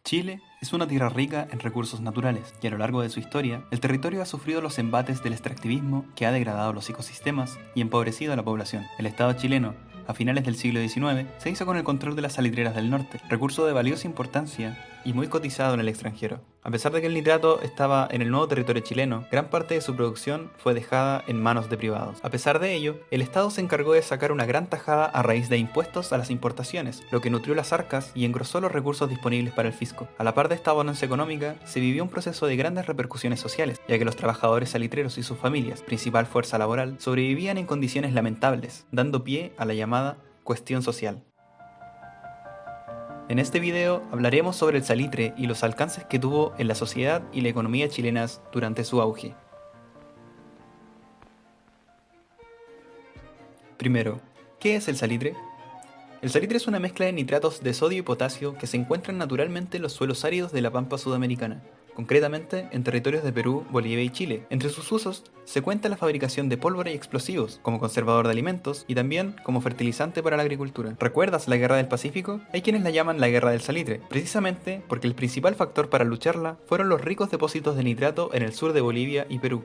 Chile es una tierra rica en recursos naturales y a lo largo de su historia, el territorio ha sufrido los embates del extractivismo que ha degradado los ecosistemas y empobrecido a la población. El Estado chileno, a finales del siglo XIX, se hizo con el control de las salitreras del norte, recurso de valiosa importancia y muy cotizado en el extranjero. A pesar de que el nitrato estaba en el nuevo territorio chileno, gran parte de su producción fue dejada en manos de privados. A pesar de ello, el Estado se encargó de sacar una gran tajada a raíz de impuestos a las importaciones, lo que nutrió las arcas y engrosó los recursos disponibles para el fisco. A la par de esta bonanza económica, se vivió un proceso de grandes repercusiones sociales, ya que los trabajadores salitreros y sus familias, principal fuerza laboral, sobrevivían en condiciones lamentables, dando pie a la llamada cuestión social. En este video hablaremos sobre el salitre y los alcances que tuvo en la sociedad y la economía chilenas durante su auge. Primero, ¿qué es el salitre? El salitre es una mezcla de nitratos de sodio y potasio que se encuentran naturalmente en los suelos áridos de la pampa sudamericana, concretamente en territorios de Perú, Bolivia y Chile. Entre sus usos se cuenta la fabricación de pólvora y explosivos, como conservador de alimentos y también como fertilizante para la agricultura. ¿Recuerdas la Guerra del Pacífico? Hay quienes la llaman la Guerra del Salitre, precisamente porque el principal factor para lucharla fueron los ricos depósitos de nitrato en el sur de Bolivia y Perú.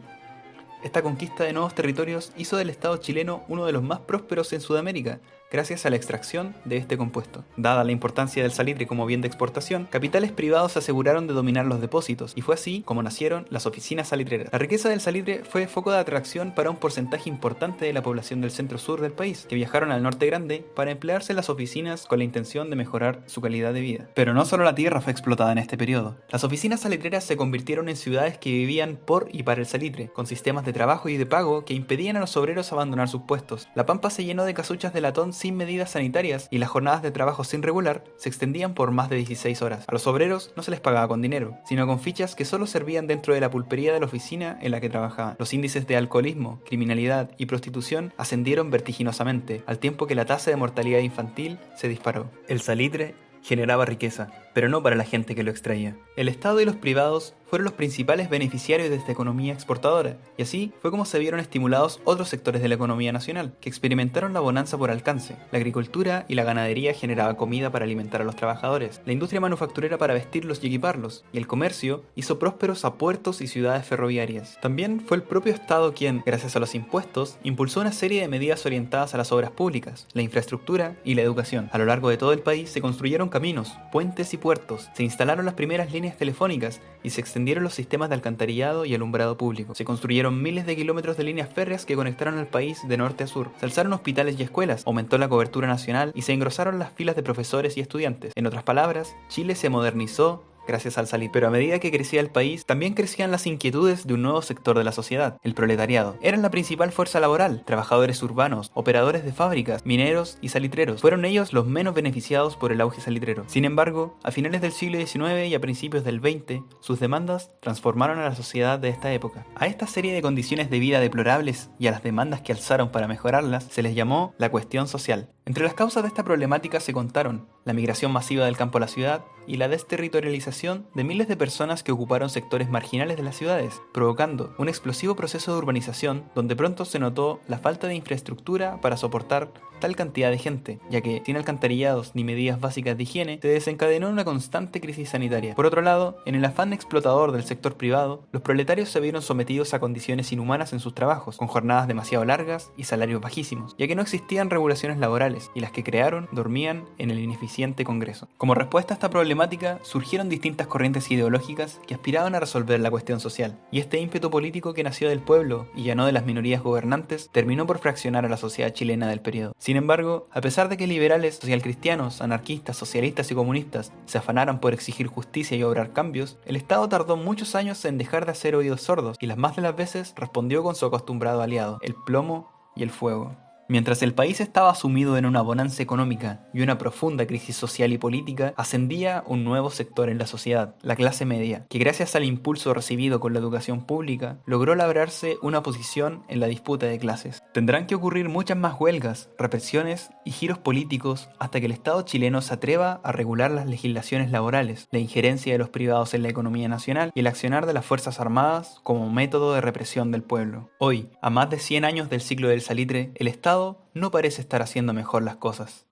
Esta conquista de nuevos territorios hizo del Estado chileno uno de los más prósperos en Sudamérica, gracias a la extracción de este compuesto. Dada la importancia del salitre como bien de exportación, capitales privados se aseguraron de dominar los depósitos, y fue así como nacieron las oficinas salitreras. La riqueza del salitre fue foco de atracción para un porcentaje importante de la población del centro-sur del país, que viajaron al norte grande para emplearse en las oficinas con la intención de mejorar su calidad de vida. Pero no solo la tierra fue explotada en este periodo. Las oficinas salitreras se convirtieron en ciudades que vivían por y para el salitre, con sistemas de trabajo y de pago que impedían a los obreros abandonar sus puestos. La pampa se llenó de casuchas de latón sin medidas sanitarias y las jornadas de trabajo sin regular se extendían por más de 16 horas. A los obreros no se les pagaba con dinero, sino con fichas que solo servían dentro de la pulpería de la oficina en la que trabajaban. Los índices de alcoholismo, criminalidad y prostitución ascendieron vertiginosamente, al tiempo que la tasa de mortalidad infantil se disparó. El salitre generaba riqueza, pero no para la gente que lo extraía. El Estado y los privados fueron los principales beneficiarios de esta economía exportadora, y así fue como se vieron estimulados otros sectores de la economía nacional, que experimentaron la bonanza por alcance. La agricultura y la ganadería generaban comida para alimentar a los trabajadores, la industria manufacturera para vestirlos y equiparlos, y el comercio hizo prósperos a puertos y ciudades ferroviarias. También fue el propio Estado quien, gracias a los impuestos, impulsó una serie de medidas orientadas a las obras públicas, la infraestructura y la educación. A lo largo de todo el país se construyeron caminos, puentes y puertos, se instalaron las primeras líneas telefónicas y se extendieron los sistemas de alcantarillado y alumbrado público. Se construyeron miles de kilómetros de líneas férreas que conectaron al país de norte a sur. Se alzaron hospitales y escuelas, aumentó la cobertura nacional y se engrosaron las filas de profesores y estudiantes. En otras palabras, Chile se modernizó gracias al salitre. Pero a medida que crecía el país, también crecían las inquietudes de un nuevo sector de la sociedad, el proletariado. Eran la principal fuerza laboral, trabajadores urbanos, operadores de fábricas, mineros y salitreros. Fueron ellos los menos beneficiados por el auge salitrero. Sin embargo, a finales del siglo XIX y a principios del XX, sus demandas transformaron a la sociedad de esta época. A esta serie de condiciones de vida deplorables y a las demandas que alzaron para mejorarlas, se les llamó la cuestión social. Entre las causas de esta problemática se contaron la migración masiva del campo a la ciudad y la desterritorialización de miles de personas que ocuparon sectores marginales de las ciudades, provocando un explosivo proceso de urbanización donde pronto se notó la falta de infraestructura para soportar tal cantidad de gente, ya que sin alcantarillados ni medidas básicas de higiene, se desencadenó una constante crisis sanitaria. Por otro lado, en el afán explotador del sector privado, los proletarios se vieron sometidos a condiciones inhumanas en sus trabajos, con jornadas demasiado largas y salarios bajísimos, ya que no existían regulaciones laborales, y las que crearon dormían en el ineficiente Congreso. Como respuesta a esta problemática, surgieron distintas corrientes ideológicas que aspiraban a resolver la cuestión social, y este ímpetu político que nació del pueblo y ya no de las minorías gobernantes, terminó por fraccionar a la sociedad chilena del periodo. Sin embargo, a pesar de que liberales, socialcristianos, anarquistas, socialistas y comunistas se afanaran por exigir justicia y obrar cambios, el Estado tardó muchos años en dejar de hacer oídos sordos y las más de las veces respondió con su acostumbrado aliado, el plomo y el fuego. Mientras el país estaba sumido en una bonanza económica y una profunda crisis social y política, ascendía un nuevo sector en la sociedad, la clase media, que gracias al impulso recibido con la educación pública, logró labrarse una posición en la disputa de clases. Tendrán que ocurrir muchas más huelgas, represiones y giros políticos hasta que el Estado chileno se atreva a regular las legislaciones laborales, la injerencia de los privados en la economía nacional y el accionar de las Fuerzas Armadas como método de represión del pueblo. Hoy, a más de 100 años del ciclo del salitre, el Estado no parece estar haciendo mejor las cosas.